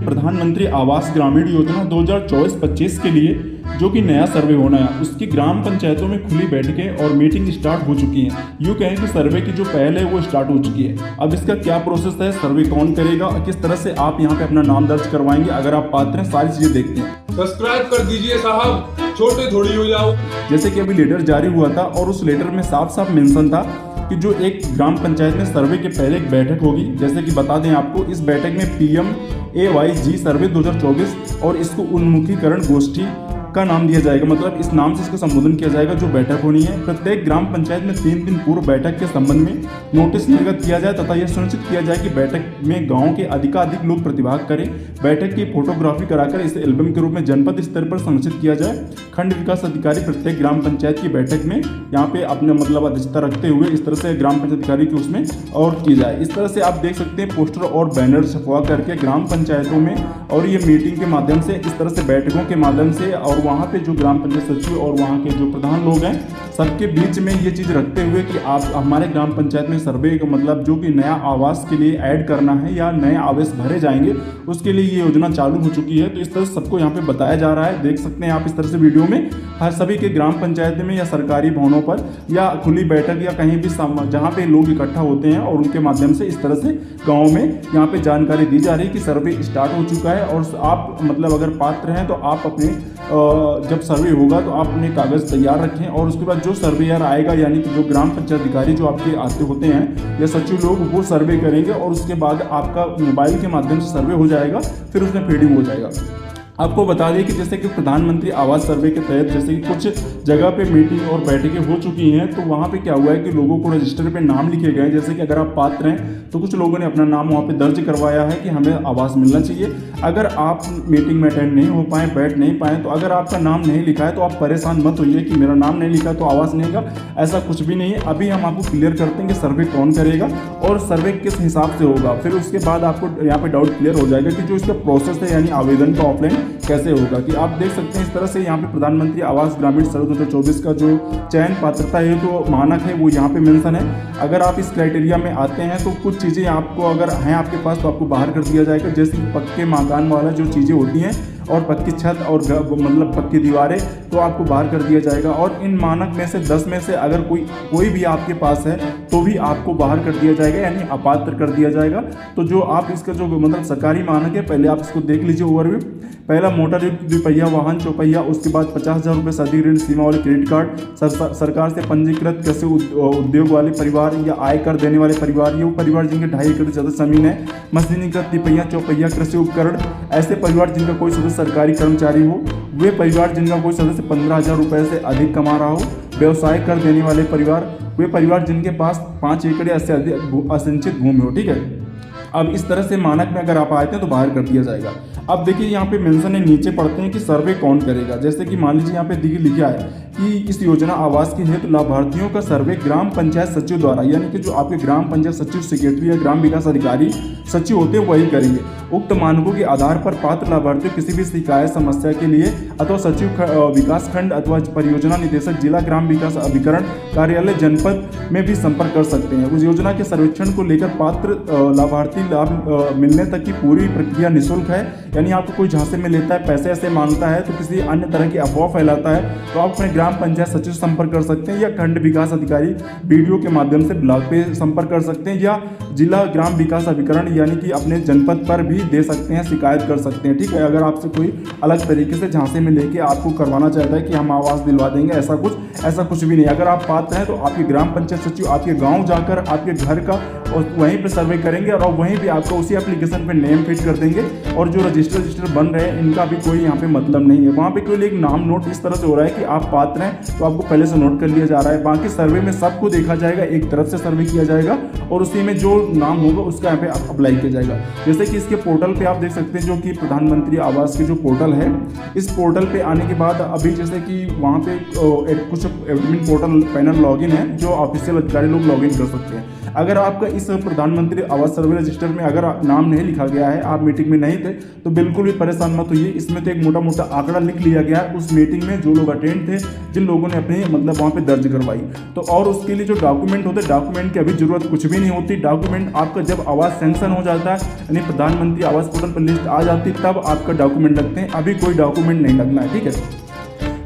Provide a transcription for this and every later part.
प्रधानमंत्री आवास ग्रामीण योजना 2024-25 के लिए जो कि नया सर्वे होना है, उसकी ग्राम पंचायतों में खुली बैठकें और मीटिंग स्टार्ट हो चुकी हैं। यूँ कहें कि सर्वे की जो पहल है वो स्टार्ट हो चुकी है। अब इसका क्या प्रोसेस है, सर्वे कौन करेगा और किस तरह से आप यहाँ पे अपना नाम दर्ज करवाएंगे, अगर आप पात्र हैं, सारी चीजें देखते हैं। सब्सक्राइब कर दीजिए साहब, छोटे थोड़ी हो जाओ। जैसे कि अभी लेटर जारी हुआ था और उस लेटर में साफ साफ मेंशन था कि जो एक ग्राम पंचायत में सर्वे के पहले एक बैठक होगी। जैसे कि बता दें आपको, इस बैठक में PMAYG सर्वे 2024 और इसको उन्मुखीकरण गोष्ठी का नाम दिया जाएगा, मतलब इस नाम से इसका संबोधन किया जाएगा। जो बैठक होनी है, प्रत्येक ग्राम पंचायत में 3 दिन पूर्व बैठक के संबंध में नोटिस निर्गत किया जाए तथा यह सुनिश्चित किया जाए कि बैठक में गांव के अधिकाधिक लोग प्रतिभाग करें। बैठक की फोटोग्राफी कराकर इसे एल्बम के रूप में जनपद स्तर पर संरक्षित किया जाए। खंड विकास अधिकारी प्रत्येक ग्राम पंचायत की बैठक में यहाँ पे अपने मतलब अध्यक्षता रखते हुए इस तरह से ग्राम पंचायत अधिकारी की उसमें और की जाए। इस तरह से आप देख सकते हैं पोस्टर और बैनर छपवा करके ग्राम पंचायतों में, और ये मीटिंग के माध्यम से, इस तरह से बैठकों के माध्यम से, और वहाँ पे जो ग्राम पंचायत सचिव और वहाँ के जो प्रधान लोग हैं, सबके बीच में ये चीज़ रखते हुए कि आप हमारे ग्राम पंचायत में सर्वे का मतलब जो कि नया आवास के लिए ऐड करना है या नए आवास भरे जाएंगे, उसके लिए ये योजना चालू हो चुकी है। तो इस तरह से सबको यहाँ पे बताया जा रहा है। देख सकते हैं आप इस तरह से वीडियो में, हर सभी के ग्राम पंचायत में या सरकारी भवनों पर या खुली बैठक या कहीं भी जहाँ पे लोग इकट्ठा होते हैं, और उनके माध्यम से इस तरह से गाँव में यहाँ पे जानकारी दी जा रही है कि सर्वे स्टार्ट हो चुका है। और आप मतलब अगर पात्र हैं तो आप अपने जब सर्वे होगा तो आप अपने कागज़ तैयार रखें, और उसके बाद जो सर्वेयर आएगा, यानी कि जो ग्राम पंचायत अधिकारी जो आपके आते होते हैं या सचिव लोग, वो सर्वे करेंगे और उसके बाद आपका मोबाइल के माध्यम से सर्वे हो जाएगा, फिर उसमें फीडिंग हो जाएगा। आपको बता दें कि जैसे कि प्रधानमंत्री आवास सर्वे के तहत जैसे कि कुछ जगह पे मीटिंग और बैठकें हो चुकी हैं, तो वहाँ पे क्या हुआ है कि लोगों को रजिस्टर पे नाम लिखे गए। जैसे कि अगर आप पात्र हैं तो कुछ लोगों ने अपना नाम वहाँ पे दर्ज करवाया है कि हमें आवास मिलना चाहिए। अगर आप मीटिंग में अटेंड नहीं हो पाए, बैठ नहीं पाए, तो अगर आपका नाम नहीं लिखा है तो आप परेशान मत होइए कि मेरा नाम नहीं लिखा तो आवास नहीं होगा, ऐसा कुछ भी नहीं है। अभी हम आपको क्लियर करते हैं कि सर्वे कौन करेगा और सर्वे किस हिसाब से होगा। फिर उसके बाद आपको यहाँ पे डाउट क्लियर हो जाएगा कि जो इसका प्रोसेस है, यानी आवेदन का ऑफलाइन कैसे होगा। कि आप देख सकते हैं इस तरह से यहाँ पे प्रधानमंत्री आवास ग्रामीण सर्वे 2024 का जो चयन पात्रता है, तो मानक है, वो यहाँ पे मेंशन है। अगर आप इस क्राइटेरिया में आते हैं तो कुछ चीज़ें आपको अगर हैं आपके पास तो आपको बाहर कर दिया जाएगा, जैसे कि पक्के मकान वाला जो चीज़ें होती हैं और पक्की छत और मतलब पक्की दीवारें, तो आपको बाहर कर दिया जाएगा। और इन मानक में से 10 में से अगर कोई भी आपके पास है तो भी आपको बाहर कर दिया जाएगा, यानी अपात्र कर दिया जाएगा। तो जो आप इसका जो मतलब सरकारी मानक है, पहले आप इसको देख लीजिए ओवरव्यू। पहला मोटर द्विपहिया वाहन चौपहिया, उसके बाद 50,000 रुपये से अधिक ऋण सीमा वाले क्रेडिट कार्ड, सरकार से पंजीकृत कृषि उद्योग वाले परिवार या आयकर देने वाले परिवार, ये वो परिवार जिनके 2.5 एकड़ से ज़्यादा जमीन है, मशीनीकृत तिपहिया चौपहिया कृषि उपकरण, ऐसे परिवार जिनका कोई सदस्य सरकारी कर्मचारी हो, वे परिवार जिनका कोई सदस्य 15,000 रुपये से अधिक कमा रहा हो, व्यवसाय कर देने वाले परिवार, वे परिवार जिनके पास 5 एकड़ या से अधिक असिंचित भूमि हो। ठीक है, अब इस तरह से मानक में अगर आप आए थे तो बाहर कर दिया जाएगा। अब देखिए यहाँ पे मेंशन है, नीचे पढ़ते हैं कि सर्वे कौन करेगा। जैसे कि मान लीजिए यहाँ पे लिखा है कि इस योजना आवास के हेतु लाभार्थियों का सर्वे ग्राम पंचायत सचिव द्वारा, यानी कि जो आपके ग्राम पंचायत सचिव, सेक्रेटरी या ग्राम विकास अधिकारी सचिव होते हैं वही करेंगे। उक्त मानकों के आधार पर पात्र लाभार्थी किसी भी शिकायत समस्या के लिए अथवा सचिव विकास खंड अथवा परियोजना निदेशक जिला ग्राम विकास अभिकरण कार्यालय जनपद में भी संपर्क कर सकते हैं। उस योजना के सर्वेक्षण को लेकर पात्र लाभार्थी लाभ मिलने तक की पूरी प्रक्रिया निःशुल्क है, यानी आपको कोई झांसे में लेता है, पैसे ऐसे मांगता है, तो किसी अन्य तरह की अफवाह फैलाता है, तो आप अपने ग्राम पंचायत सचिव संपर्क कर सकते हैं, या खंड विकास अधिकारी वीडियो के माध्यम से ब्लॉग पे संपर्क कर सकते हैं, या जिला ग्राम विकास अभिकरण यानी कि अपने जनपद पर भी दे सकते हैं, शिकायत कर सकते हैं। ठीक है, अगर आपसे कोई अलग तरीके से झांसे में लेके आपको करवाना चाहता है कि हम आवास दिलवा देंगे, ऐसा कुछ भी नहीं। अगर आप पात्र हैं तो आपके ग्राम पंचायत सचिव आपके गाँव जाकर आपके घर का और वहीं पर सर्वे करेंगे और वहीं भी आपको उसी एप्लीकेशन पे नेम फिट कर देंगे। और जो रजिस्टर बन रहे हैं इनका भी कोई यहाँ पे मतलब नहीं है, वहाँ पे केवल एक नाम नोट इस तरह से हो रहा है कि आप पात्र हैं तो आपको पहले से नोट कर लिया जा रहा है। बाकी सर्वे में सबको देखा जाएगा, एक तरफ से सर्वे किया जाएगा और उसी में जो नाम होगा उसका यहाँ पे अप्लाई किया जाएगा। जैसे कि इसके पोर्टल पे आप देख सकते हैं, जो कि प्रधानमंत्री आवास के जो पोर्टल है, इस पोर्टल पे आने के बाद अभी जैसे कि वहाँ पे कुछ एडमिन पोर्टल पैनल लॉगिन है, जो ऑफिशियल अधिकारी लोग लॉगिन कर सकते हैं। अगर आपका इस प्रधानमंत्री आवास सर्वे रजिस्टर में अगर नाम नहीं लिखा गया है, आप मीटिंग में नहीं थे, तो बिल्कुल भी परेशान मत होइए। इसमें तो एक मोटा मोटा आंकड़ा लिख लिया गया है उस मीटिंग में जो लोग अटेंड थे, जिन लोगों ने अपनी मतलब वहाँ पे दर्ज करवाई। तो और उसके लिए जो डॉक्यूमेंट होते हैं, डॉक्यूमेंट की अभी जरूरत कुछ भी नहीं होती। डॉक्यूमेंट आपका जब आवास सैंक्शन हो जाता है, यानी प्रधानमंत्री आवास पोर्टल पर लिस्ट आ जाती है, तब आपका डॉक्यूमेंट लगते हैं। अभी कोई डॉक्यूमेंट नहीं लगना है, ठीक है।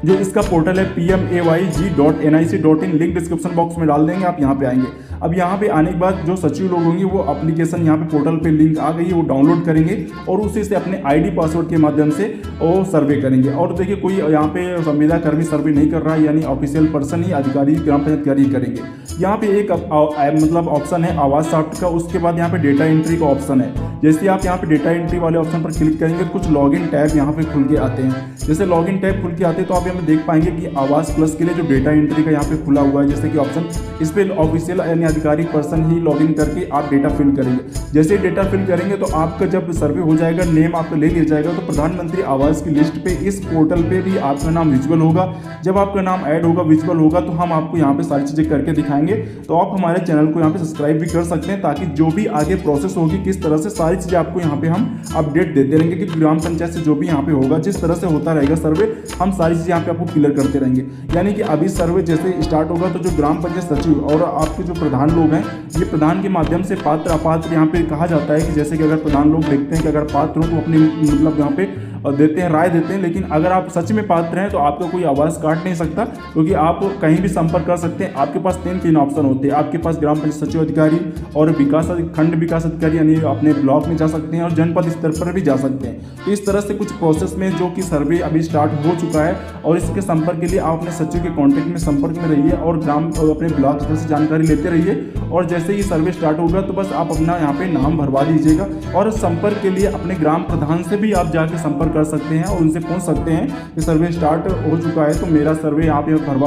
जो इसका पोर्टल है pmayg.nic.in, लिंक डिस्क्रिप्शन बॉक्स में डाल देंगे, आप यहाँ पे आएंगे। अब यहाँ पे आने के बाद जो सचिव लोग होंगे वो एप्लीकेशन यहाँ पे पोर्टल पे लिंक आ गई है, वो डाउनलोड करेंगे और उसी से अपने आईडी पासवर्ड के माध्यम से वो सर्वे करेंगे। और देखिए कोई यहाँ पे संविदा कर्मी सर्वे नहीं कर रहा है, यानी ऑफिशियल पर्सन ही अधिकारी ग्राम पंचायत अधिकारी करेंगे। यहाँ पे एक मतलब ऑप्शन है आवास सॉफ्ट का, उसके बाद यहाँ पे डेटा एंट्री का ऑप्शन है। जैसे आप यहाँ पे डेटा एंट्री वाले ऑप्शन पर क्लिक करेंगे तो कुछ लॉगिन टैब यहाँ पे खुल के आते हैं। जैसे लॉगिन टैब खुल के आते हैं तो आप यहाँ पे देख पाएंगे कि आवास प्लस के लिए जो डेटा एंट्री का यहाँ पे खुला हुआ है, जैसे कि ऑप्शन, इस पे ऑफिशियल यानी आधिकारिक पर्सन ही लॉगिन करके आप डेटा फिल करेंगे। जैसे डेटा फिल करेंगे तो आपका जब सर्वे हो जाएगा, नेम आपका ले लिया जाएगा, तो प्रधानमंत्री आवास की लिस्ट पे इस पोर्टल पे भी आपका नाम विजुअल होगा। जब आपका नाम ऐड होगा, विजुअल होगा, तो हम आपको यहाँ पे सारी चीज़ें करके दिखाएंगे। तो आप हमारे चैनल को यहाँ पे सब्सक्राइब भी कर सकते हैं, ताकि जो भी आगे प्रोसेस होगी किस तरह से, सारी चीज़ें आपको यहाँ पे हम अपडेट देते रहेंगे कि ग्राम पंचायत से जो भी यहाँ पे होगा, जिस तरह से होता रहेगा सर्वे, हम सारी चीज़ें यहाँ पे आपको क्लियर करते रहेंगे। यानी कि अभी सर्वे जैसे स्टार्ट होगा तो जो ग्राम पंचायत सचिव और आपके जो प्रधान लोग हैं, ये प्रधान के माध्यम से पात्र अपात्र यहाँ पे कहा जाता है कि जैसे कि अगर प्रधान लोग देखते हैं कि अगर पात्रों को अपनी मतलब यहाँ पे देते हैं, राय देते हैं, लेकिन अगर आप सच में पात्र हैं तो आपका कोई आवास काट नहीं सकता, क्योंकि आप कहीं भी संपर्क कर सकते हैं। आपके पास तीन ऑप्शन होते हैं। आपके पास ग्राम पंचायत सचिव अधिकारी और खंड विकास अधिकारी, यानी अपने ब्लॉक में जा सकते हैं और जनपद स्तर पर भी जा सकते हैं। तो इस तरह से कुछ प्रोसेस में जो कि सर्वे अभी स्टार्ट हो चुका है, और इसके संपर्क के लिए आप अपने सचिव के कॉन्टैक्ट में संपर्क में रहिए और अपने ब्लॉक स्तर से जानकारी लेते रहिए। और जैसे ही सर्वे स्टार्ट होगा तो बस आप अपना यहाँ पे नाम भरवा दीजिएगा। और संपर्क के लिए अपने ग्राम प्रधान से भी आप जाके संपर्क कर सकते हैं और उनसे पूछ सकते हैं कि सर्वे स्टार्ट हो चुका है तो मेरा सर्वे आप यहाँ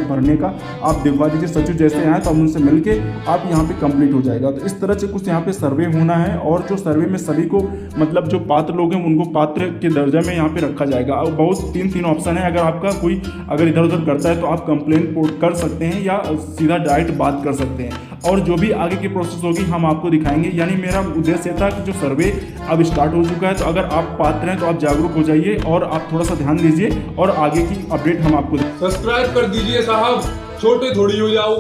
भरने का आप दिखवा दीजिए। सचिव जैसे आए तो हम उनसे मिलके आप यहाँ पे कंप्लीट हो जाएगा। तो इस तरह से कुछ यहाँ पे सर्वे होना है, और जो सर्वे में सभी को मतलब जो पात्र लोग हैं उनको पात्र के दर्जा में यहाँ पे रखा जाएगा। और बहुत तीन ऑप्शन है। अगर आपका कोई अगर इधर उधर करता है तो आप कंप्लेंट कर सकते हैं या सीधा डायरेक्ट बात कर सकते हैं। और जो भी आगे की प्रोसेस होगी हम आपको दिखाएंगे। यानी मेरा उद्देश्य था कि जो सर्वे अब स्टार्ट हो चुका है, तो अगर आप पात्र हैं तो आप जागरूक हो जाइए और आप थोड़ा सा ध्यान दीजिए और आगे की अपडेट हम आपको सब्सक्राइब कर दीजिए साहब, छोटे थोड़ी हो जाओ।